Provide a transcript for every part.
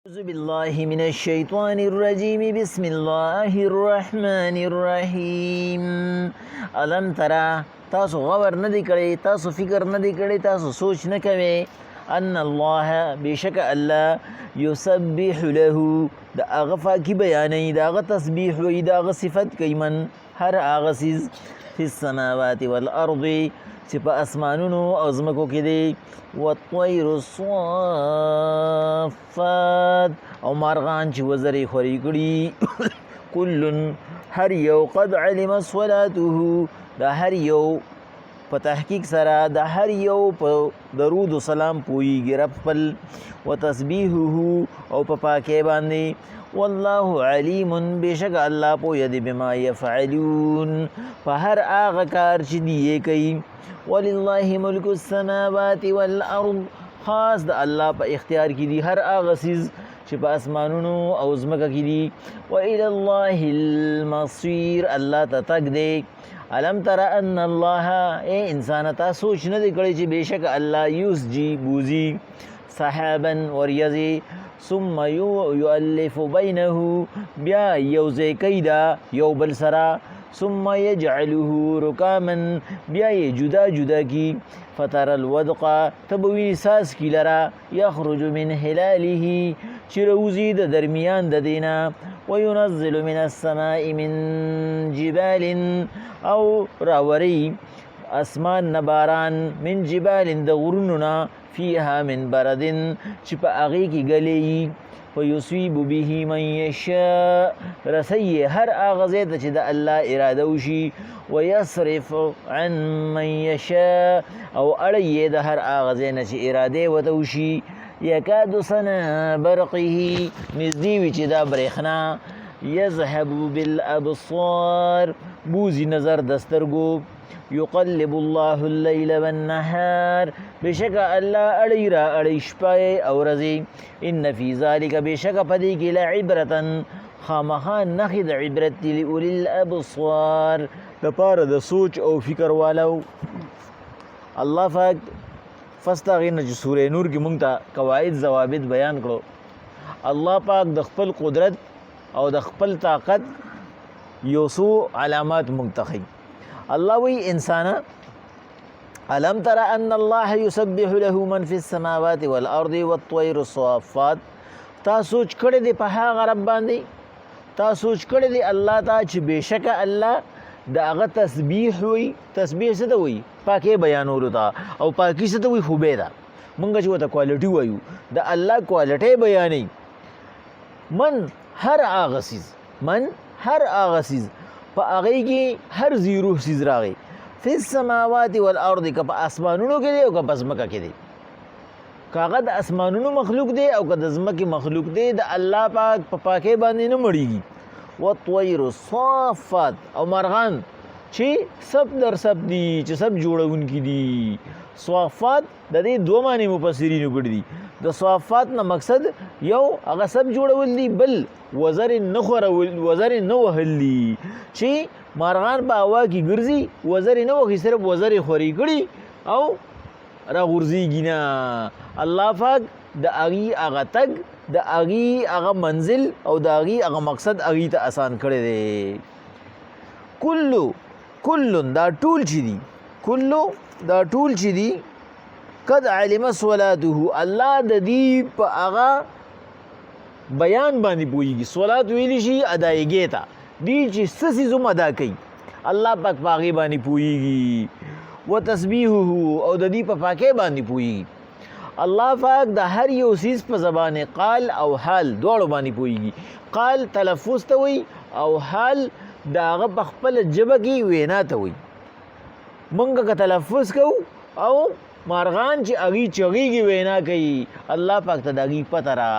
أعوذ بالله من الشيطان الرجيم بسم الله الرحمن الرحيم ألم ترى تاسو غور ندی کړی تاسو فکر ندی کړی تاسو سوچ نه کوئ ان الله بشک الله یسبح له د هغه پاکي بیانوي د هغه تسبیح وي د هغه صفت کوي من هر هغه څیز فی السماوات والارض چې په اسمانونو او ځمکو کې دی والطیر الصافات او مارغان چې وزرې خوري کړي کل هر یو قد علم صلاته دا هر یو په تحقیق سره د هر یو په درود و سلام پوهیږي رب خپل وتسبیحه او په پاکۍ باندې والله علیم بشک الله پوهه دی بما یفعلون په هر هغه کار چې دی یې کوي ولله ملک السماوات والارض خاص د الله په اختیار کې دی هر هغه څیز چې په اسمانونو او ځمکه کې دي والى الله المصير الله ته تګ دی علم تر ان الله اے انسان تا سوچ نه دی کړی چې بشک الله یسجی بوزي صحابا وریزی ثم یؤلف بینه بیا یوزی کیدا یو بل سرا ثم یجعله رکاما بیا جدا جدا کی فتر الودق تبوی ساس کی لرا یخرج من هلاله چروزی د درمیان د دینا وينزل من السماء من جبال او راوری اسمان نباران من جبال د غروننا فيها من برد چې په هغې کې ګلې فیصیب به من یشاء رسی هر هغه ځای ته چې د الله اراده وشي ویصرف عن من یشاء او اړی د هر هغه ځای نه چې اراده ورته وشي یکاد سنا برقه نږدې وي چې دا برېښنا یذهب بالابصار بوزي نظر د سترګو یقلب الله اللیل والنهار بشک الله اړی را اړی شپه او ورځې ان فی ذلک بشک پدې کې لعبرة خامخا نښې د عبرت دي لأولی الابصار دپاره د سوچ او فکر والو الله پاک فاستغین چې سورې نور کې مونږ ته قواعد ضوابط بیان کړو الله پاک د خپل قدرت او د خپل طاقت یو څو علامات مونږ ته ښیي الله وی انسان الم تر ان الله يسبح له من في السماوات والارض والطير الصافات تا سوچ کړی دی په هغه رب باندې تا سوچ کړی دی الله تا چې بشک الله د هغه تسبیح وي تسبیح څه ته وي پاکي بیانولو ته او پاکي څه ته وي خوبه ده مونږ چې ورته کوالټي وایو د الله کوالټي بیانوي من هر هغه څیز په هغې کې هر زیرو څیز راغی فی السماوات والارض که په اسمانونو کې دی او که په ځمکه کې دی که هغه د اسمانونو مخلوق دی او که د ځمکې مخلوق دی د الله پاک په پاکۍ باندې نه مړیږي والطیر الصافات او مرغان چې سب در سب دي چې سب جوړونکي دي صافات د دې دوه معنی مفسرینو کړي دي د صافات نه مقصد یو هغه سب جوړول دي بل وزر نه وهل دي چې مارغان په هوا کې ګرځي وزر نه وهي صرف وزر خوري کړي او راغورځېږي نه الله پاک د هغې هغه تګ د هغې هغه منزل او د هغې هغه مقصد هغې ته اسان کړی دی کلون دا ټول چې دي قد علم صلاته الله د دې په هغه بیان باندې پوهیږي صلات ویلی شي ادایګۍ ته دې چې څه څیز هم ادا کوي الله پاک په هغې باندې پوهیږي وتسبیحه او د دې په پاکۍ باندې پوهیږي الله پاک د هر یو څیز په زبان قال او حال دواړو باندې پوهیږي قال تلفظ ته وایي او حال د هغه په خپله ژبه کې وینا ته وایي مونږ که تلفظ کوو او مارغان چې هغې چغېږي وینا کوي الله پاک ته د هغې پته را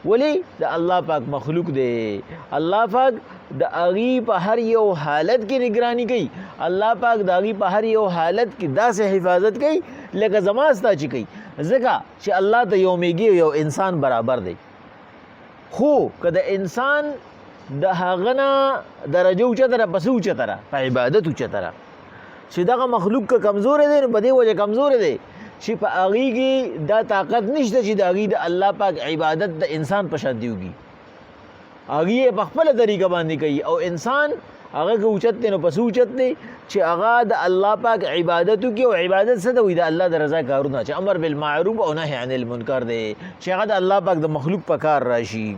ولې د الله پاک مخلوق دی الله پاک د هغې په هر یو حالت کې نگرانی کوي الله پاک د هغې په هر یو حالت کې داسې حفاظت کوي لکه زما ستا چې کوي ځکه چې الله ته یو میږي یو انسان برابر دی خو که د انسان د هغه نه درجه اوچته ده پسې اوچته ده په عبادت اوچته ده چې دغه مخلوق که کمزوری دی نو په دې وجه کمزوری دی چې په هغې کې دا طاقت نشته چې د هغې د الله پاک عبادت د انسان په شان دی وکړي. هغې یې په خپله طریقه باندې کوي او انسان هغه که اوچت دی نو پس اوچت دی چې هغه د الله پاک عبادت وکړي. او عبادت څه ته وایي؟ د الله د رضا کارونه چې امر بالمعروف او نهی عن المنکر دی چې هغه د الله پاک د مخلوق په کار راشي.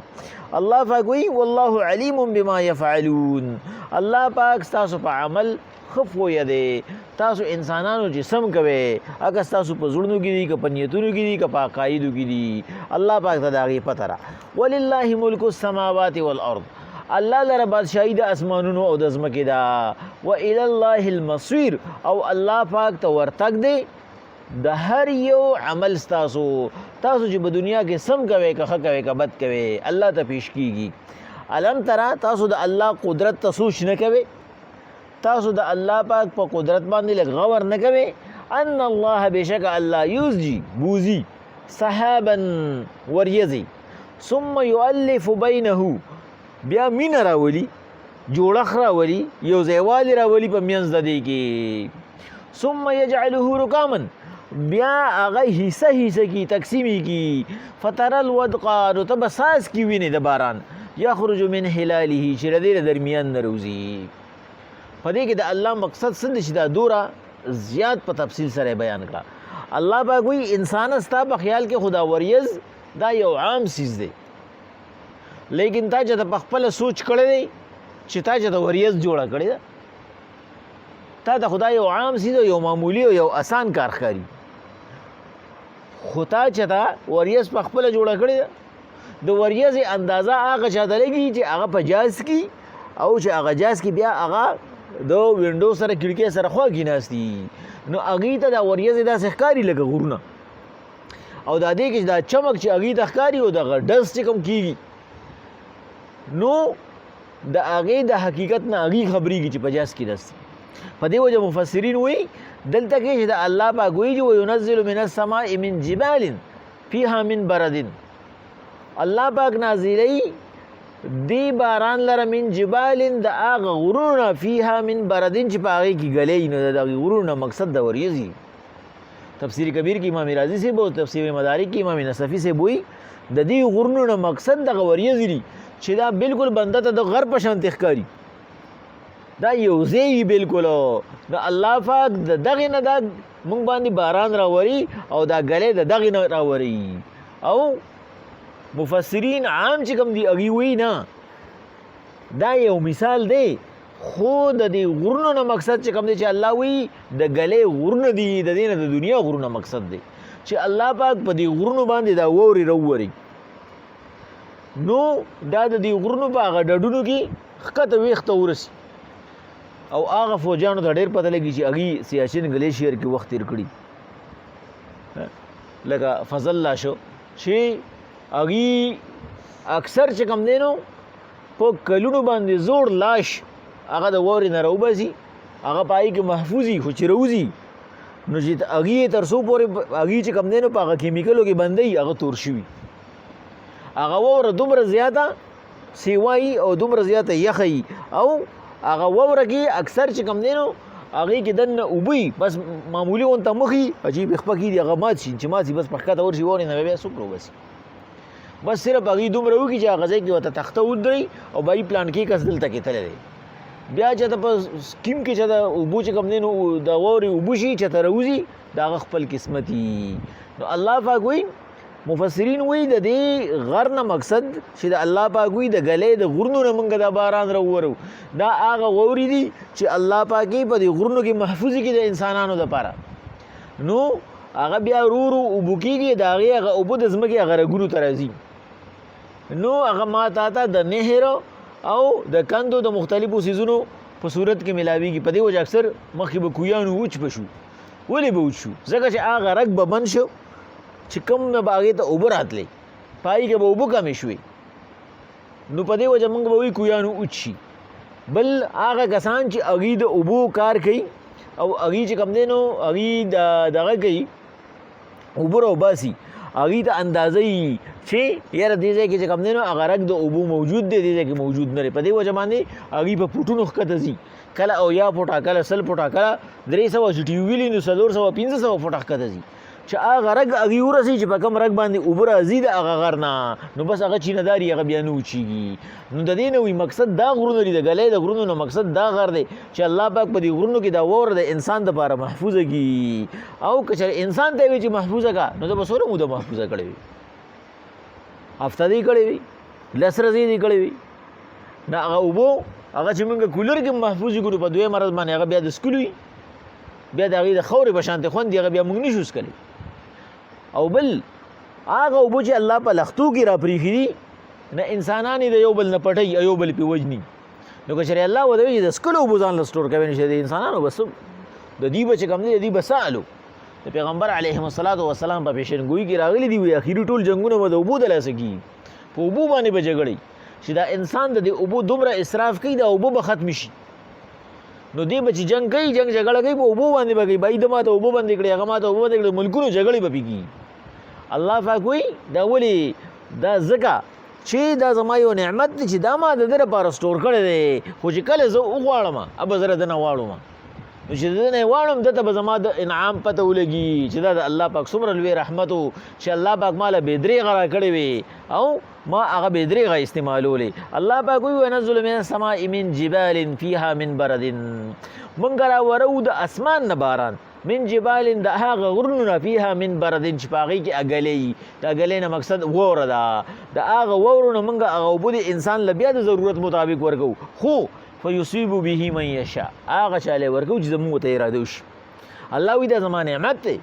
الله پاک وایي والله علیم بما یفعلون. الله پاک ستاسو په عمل ښه پوهه دی. تاسو انسانانو چې سم کوئ هغه ستاسو په زړونو کې دي که په نیتونو کې دي که په عقایدو کې دي. الله پاک ته د هغې پته ده. ولله ملک السماوات والارض. الله لره بادشاهي د اسمانونو او د ځمکې ده. والی الله المصیر. او الله پاک ته ورتګ دی د هر یو عمل ستاسو. تاسو چې په دنیا کې سم کوئ که ښه کوئ که بد کوئ الله ته پیش کیږي. علم تره تاسو د الله قدرت ته سوچ نه کوئ؟ تاسو د الله پاک په قدرت باندې لږ غور نه کوئ؟ ان الله بشک الله یزجي بوزي سحابا وریځي ثم یؤلف بینه بیا مینه راولي جوړښت راولي یو ځایوالی راولي په منځ د دې کې. ثم یجعله رکاما بیا هغه حصه حصه کی تقسیمی کی. فتر الودق نو ته به ساز کی وینې د باران یخرج من هلاله چې د دې درمیان نه روزي. په دې کې د الله مقصد څه دی چې دا دوره زیات په تفصیل سره بیان کړه. الله پاک وایي انسان ستا په خیال کې خدا وریځ دا یو عام څیز دی لیکن تا چې په خپله سوچ کړی دی چې تا چې د وریځ جوړه کړې ده تا ته خدا یو عام څیز او یو معمولي او یو اسان کار ښکاري. خو تا چې تا وریځ په خپله جوړه کړې ده د وریځې اندازه هغه چاته لګي چې هغه په جاز کې او چې هغه جاز کې بیا هغه د وینډو سره کړکۍ سره خوا کېناستي نو هغې ته دا وریځې داسې ښکاري لکه غرونه او دا دې کې دا چمک چې هغې ته ښکاري او دغه ډز چې کوم کېږي نو د هغې د حقیقت نه هغې خبرېږي چې په جاز کې داسې. په دې وجه مفسرین وایي دلته کې چې د الله پاک وایي چې وینزل من السماء من جبال فیها من برد. الله پاک نازلوي دی باران لره من جبالن د هغه غرونه فیها من بردین چې په هغې کې ګلی نو د هغې غرونه مقصد د وریځي. تفسیر کبیر کې امام رازي صاحب او تفسیر مدارک کې امام نصفي صاحب وایي د دې غرونو نه مقصد دغه وریځې دي چې دا بالکل بنده ته د غر په شانتې ښکاري. دا یو ځای وي بالکل د الله پاک د دغې نه دا موږ باندې باران راوري او دا ګلی د دغې نه راوري. او مفسرین عام چې کوم دي هغې وایي نه دا یو مثال دی خو د دې غرونو نه مقصد چې کوم دی چې الله وایي د ګلې غرونه دي د دې نه د دنیا غرونه مقصد دی چې الله پاک په دې غرونو باندې دا واورې راووري نو دا د دې غرونو په هغه ډډونو کې ښکته ویښته ورسي او هغه فوجانو ته ډېر پته لګي چې هغې سیاسین ګلیشیر کې وخت تېر کړي لکه فضل الله شو چې هغې اکثر چې کوم دی نو په کلونو باندې زوړ لاش هغه د واورې نه راوباسي هغه په هغې کې محفوظ وي خو چې راوځي نو چې هغې یې تر څو پورې هغې چې کوم دی نو په هغه کیمیکلو کې بندوي هغه تور شوي هغه واوره دومره زیاته سیوا وي او دومره زیاته یخه وي او هغه واوره کې اکثر چې کوم دی نو هغې کې دننه اوبه وي بس معمولي غونته مخ وي عجیب خپه کېږي هغه مات شي چې مات شي بس په ښکته ورشي واورې نه بیا څوک راوباسي بس صرف هغې دومره وکړي چې هغه ځای کې ورته تخته ودرئ او بایي پلان کې کس دلته کېتلی دی بیا چې ته په سکیم کې چې د اوبو چې کوم دی نو د واورې اوبه شي چې ته راوځي د هغه خپل قسمت وي. نو الله پاک وایي مفسرین وایي د دې غر نه مقصد چې د الله پاک وایي د ګلې د غرونو نه موږ دا باران راوورو دا هغه واورې دي چې الله پاک یې په دې غرونو کې محفوظ کړي د انسانانو دپاره نو هغه بیا ورو ورو اوبه کېږي د هغې هغه اوبه د ځمکې هغه رګونو ته راځي نو هغه ما تا ته د نهر او د کندو د مختلفو څیزونو په صورت کې ملاویږي. په دې وجه اکثر مخکې به کویانو وچ به شو ولې به وچ شو ځکه چې هغه رګ به بند شو چې کوم نه به هغې ته اوبه راتلې په هغې کې به اوبه کمې شوې نو په دې وجه موږ به وایي کویانو وچ شي. بل هغه کسان چې هغې د اوبو کار کوي او هغې چې کوم دی نو هغې دغه کوي اوبه راوباسي هغې ته اندازه یي چې یاره دې ځای کې چې کوم دی نو هغه رګ د اوبو موجود دی دې ځای کې موجود نه دی په دې وجه باندې هغې په فوټونو ښکته ځي کله او یا فوټه کله 100 فوټه کله 300 چې ټي وي ویلي نو 400 500 فوټه ښکته ځي چې هغه رګ هغې ورسي چې په کوم رګ باندې اوبه راځي د هغه غر نه نو بس هغه چینهداري هغه بیا نه وچېږي. نو د دې نه وي مقصد دا غرونه دي، د ګلۍ د غرونو نه مقصد دا غر دی چې الله پاک په دې غرونو کې دا واوره د انسان دپاره محفوظه کي. او که چېرې انسان ته یې وي چې محفوظه کا نو ته به څومره موده محفوظه کړې وي؟ هفته دې کړې وي، 10 ورځې دې کړې وي. نه هغه اوبو هغه چې موږ کولر کې محفوظ کړو په دویم مرض باندې هغه بیا د سکول وي، بیا د هغې د خاورې په شانتې خوند دي، هغه بیا موږ نشو څکلی. او بل هغه اوبه چې الله په لختو کې را پرېښي دي نه انسانان یې د یو بل نه پټوي او یو بل پې وژني. نو که چېرې الله ورته وایي چې د څکلو اوبو ځان له سټور کوی نشي، د انسانانو به څه د دوی به چې کوم دی د دوی به څه حال و؟ د پیغمبر علیهم الصلاة والسلام په پیشنګویي کې راغلي دي وایي اخري ټول جنګونه به د اوبو د لاسه کېږي، په اوبو باندې به جګړې چې دا انسان د دې اوبو دومره اسراف کوي دا اوبه به ختم شي. نو دې به چې جنګ کوي جنګ جګړه کوي په اوبو باندې به کوي، بھائی د ماته اوبه بندې کړې هغه ماته اوبه بندې کړې، ملکونو جګړې به پکې. الله پاک وایي دا ولې دا ځکه چې دا زما یو نعمت دی چې دا ما د ده لپاره سټور کړی دی، خو چې کله زه وغواړم به زه له ده نه واړم، نو چې د ده نه یې واړم ده ته به زما د انعام پته ولګي چې دا د الله پاک څومره لوی رحمت و چې الله پاک ما له بېدرېغه را کړې وې او ما هغه بېدرېغه استعمالولې. الله پاک وایي ونزل من السماء من جبال فیها من برد، موږ راورو د اسمان نه باران، من جبال د هغه غرونو نه فیها من بردن چې په هغې کې اګلۍ، د اګلۍ نه مقصد واوره ده، د هغه واورو نه موږ هغه اوبه د انسان له بیا د ضرورت مطابق ورکوو، خو فیصیب به من یشاء هغه چا لی ورکوو چې زموږ ته اراده وشي. الله وایي دا زما نعمت دی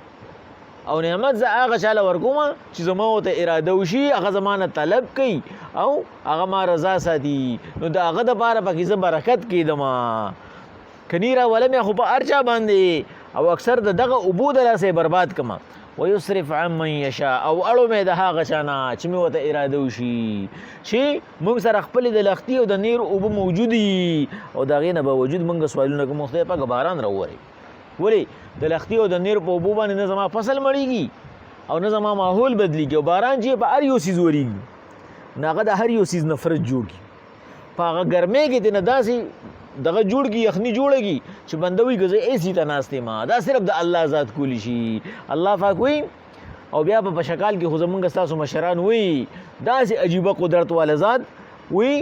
او نعمت زه هغه چا له ورکوم چې زما ورته اراده وشي، هغه زما نه طلب کوي او هغه ما رضا ساتي، نو د هغه دپاره پکې زه برکت کیدمه. کنی راولم خو په هر چا باندې او اکثر د دغه اوبو د لاسه برباد کما. ویصرف عن من یشاء او اړو مې د هغه چا نه چې مې ورته اراده وشي چې موږ سره خپلې د لختي او د نیر اوبه موجود دي او د هغې نه باوجود موږ سوالونه کوو خدای پاکه باران راوورئ. ولې د لختي او د نیر په اوبو باندې نه زما فصل مړېږي او نه زما ماحول بدلېږي، او باران چې په هر یو څیز ورېږي نو هغه د هر یو څیز نفرت جوړ کړي، په هغه ګرمۍ کې ترې نه داسې دغه جوړ کی یخنی جوړږي چې بنده وایي که زه ایسي ته ناست یم، دا صرف د الله ذات کولی شي. الله پاک وایي او بیا په شکال کې خو زمونږ ستاسو مشران وایي داسې عجیبه قدرت والا ذات وایي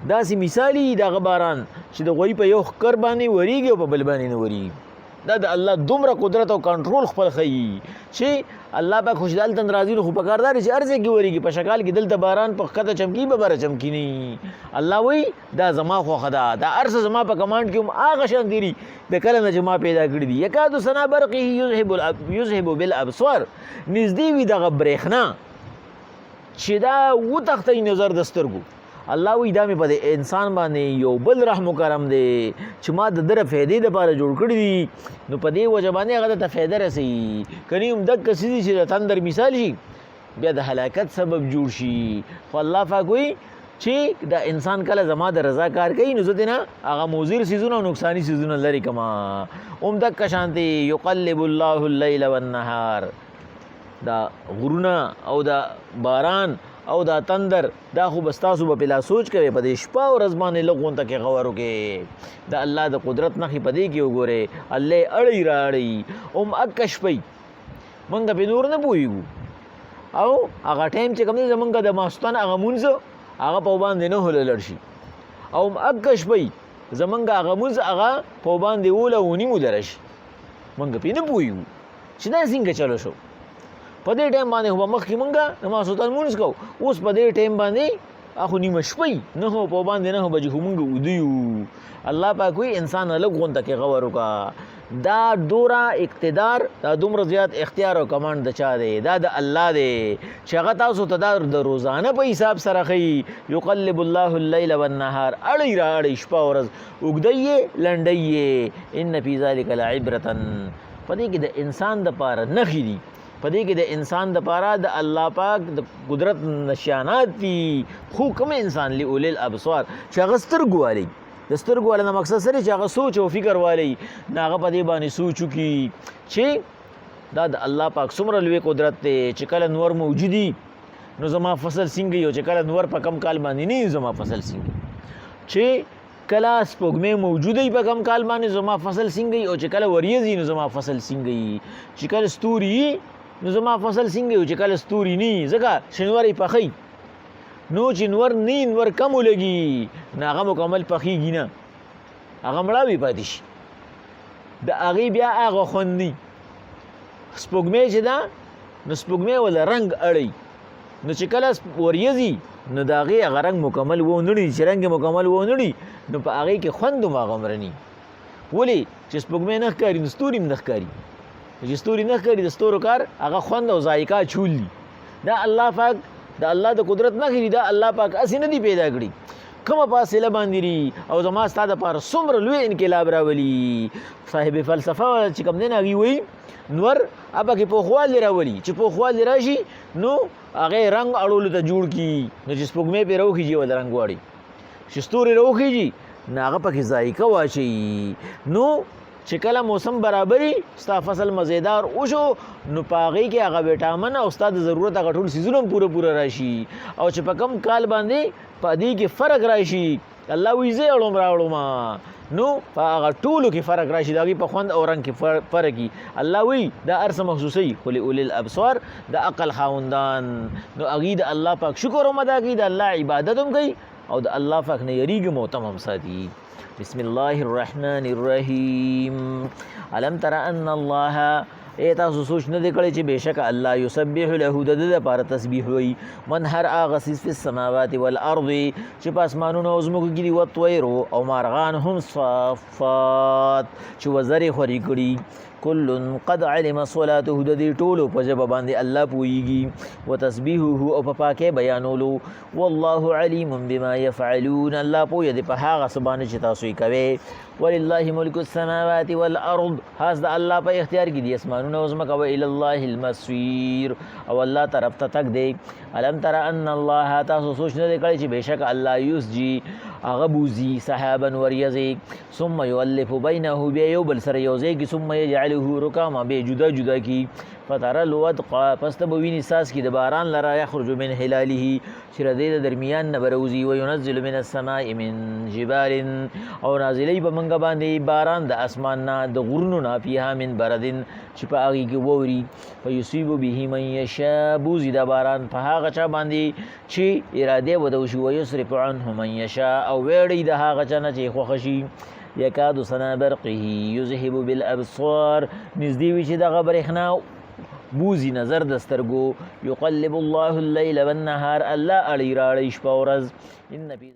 داسې مثالي دغه باران چې د غوی په یو ښکر باندې ورېږي او په بل باندې نه ورېږي. دا د الله دومره قدرت او کنټرول خپل ښیي چې الله پاک خو چې دلته راځي نو خو پکار دا دی چې هر ځای کې ورېږي، په شکال کې دلته باران په ښکته چمکي به بره چمکي نه. الله وایي دا زما خوښه ده، دا هر څه زما په کمانډ کې هم هغه شان دي د کله نه چې ما پیدا کړي دي. یکاد سنا برقه یذهب بالابصار، نږدې وي دغه برېښنا چې دا وتښتوي نظر د سترګو. الله وایي دا مې په د انسان باندې یو بل رحم و کرم دی چې ما د ده د فایدې دپاره جوړ کړي دي، نو په دې وجه باندې هغه ته فایده رسوي. کنی هم دقه څه دي چې د تندر مثال شي بیا د هلاکت سبب جوړ شي. خو الله پاک وایي چې دا انسان کله زما د رضا کار کوي نو زه دې نه هغه مضر څیزونه او نقصاني څیزونه لرې کړم. هم دقه شانتې یقلب الله اللیل والنهار، دا غرونه او دا باران او دا تندر دا خو بس تاسو به پلا سوچ کوئ په دې شپه او ورځ باندې لږ غونته کې غور وکړئ، د الله د قدرت نښې په دې کې وګورئ. الله اړی راړی هم اکه شپئ موږ پې نور نه پوهېږو، او هغه ټایم چې کوم دی زمونږ د ماسخوتن هغه مونځ هغه په باندې نه هله لړ شي، او هم اکه شپئ زمونږ هغه مونځ هغه په باندې اوله او نیمو دره شي، موږ پې نه پوهېږو چې دا څنګه چلو شو. په دې ټایم باندې خو به مخکې مونږ د ماسخوتن مونځ کوو، اوس په دې ټایم باندې خو نیمه شپئ 9 په باندې 9 بجې خو مونږ ویده یو. الله پاک وایي انسان لږ غونته کې غور وکړه. دا دوره اقتدار دا دومره زیات اختیار او کمانډ د چا دی؟ دا د الله دی چې هغه تاسو ته دا د روزانه په حساب سره ښیي. یقلب الله اللیل والنهار، اړی را اړی شپه او ورځ، اوږدی یې لنډی یې. ان فی ذلک لعبرة، په دې کې د انسان دپاره نښې دي، په دې کې د انسان دپاره د الله پاک د قدرت نشانات دي. خو کوم انسان لأولی الابصار چې هغه سترګو والی، د سترګو والی نه مقصد سره چې هغه سوچ او فکر والی نه هغه په دې باندې سوچ وکړي چې دا د الله پاک څومره لوی قدرت دی چې کله نور موجودي نو زما فصل څنګه وي، او چې کله نور په کم کال باندې نه زما فصل څنګه، چې کله سپوږمۍ موجوده په کم کال باندې زما فصل څنګه وي، او چې کله وریځي نو زما فصل څنګه وي، چې کله ستوري نو زما فصل څنګه یو چې کله ستوري نه ځکه شنور یې پخی نو چې نور نه نور کم ولګي نو هغه مکمل پخیږي نه هغه مړاوي پاتې شي د هغې بیا هغه خوند نه سپوږمۍ چې ده نو سپوږمۍ ولا رنګ اړوي نو چې کله وریځي نو د هغې هغه رنګ مکمل ونړي چې رنګ یې مکمل ونړي نو په هغې کې خوند هماغومره نه ولې چې سپوږمۍ نه ښکاري نو ستوري هم نه ښکاري چې ستوري نه ښکاري د ستورو کار هغه خوند او ذایقه چول دي دا الله پاک د الله د قدرت نښې دي دا الله پاک هسې نه دي پیدا کړي کومه فاصله باندې دي او زما ستا دپاره څومره لوی انقلاب راولي صاحب فلسفه چې کوم دی نه هغوی وایي نور هغه کې پوخوالی راولي چې پوخوالی راشي نو هغې رنګ اړولو ته جوړ کړي نو چې سپوږمۍ پرې راوخیږي ولا رنګ واړي چې ستوري راوخیږي نو هغه پکې ذایقه واچوي نو چې کله موسم برابري ستا فصل مزیدار وشو نو په هغې کې هغه ویټامن او ستا د ضرورت هغه ټول څیزونه هم پوره راشي او چې په کم کال باندې په دې کې فرق راشي الله وایي زه اړوم راوړم نو په هغه ټولو کې فرق راشي د هغې په خوند او رنګ کې فرق وي الله وایي دا هر څه مخصوصوي خو لأولي الابصار د عقل خاوندان نو هغوی د الله پاک شکر هم ادا کوي د الله عبادت هم کوي او د الله پاک نه یریږي محتم هم ساتي بسم الله الرحمن الرحیم الم تر ان الله تاسو سوچ نه دی کړی چې بېشکه الله یسبح له د ده دپاره تسبیح وایي من هر هغه څیز فی السماوات والارض چې په اسمانونو او ځمکو کې دي والطیرو او مارغان هم صافات چې وزرې خوري کړي کل قد علم صلاته د دې ټولو په ژبه باندې الله پوهیږي وتسبیحه او په پاکۍ بیانولو والله علیم بما یفعلون الله پوهه دی په هغه څه باندې چې تاسو یې کوئ ولله ملک السماوات والارض هاس د الله په اختیار کې دي اسمانونه او ځمکه وإلی الله المصیر او الله طرف ته تک دی الم تر ان الله تاسو سوچ نه دی کړی چې بېشکه الله یسجي هغه بوزي سحابا وریځې ثم یؤلف بینه بیا یو بل سره یوځای کي ثم یجعله رکاما بیا جدا جدا کی فترى الودق پس ته به ویني څاڅکي د باران لره یخرج من هلاله چې د دې د درمیان نه به راوځي وینزل من السماء من جبال او نازلی به موږ باندې باران د اسمان نه د غرونو نه فیها من بردن چې په هغې کې واوري فیصیب به من یشاء بوزي د باران په هغه چا باندې چې ارادې به د وشي ویصرف عنه من یشاء او ویړی د هغه چا نه چې خوښه شي یکاد سنا برقه یذهب بالابصار نږدې وي چې دغه برېښنا بوزي نظر د سترګو یقلب الله اللیل والنهار الله اړی راړی شپه ورځ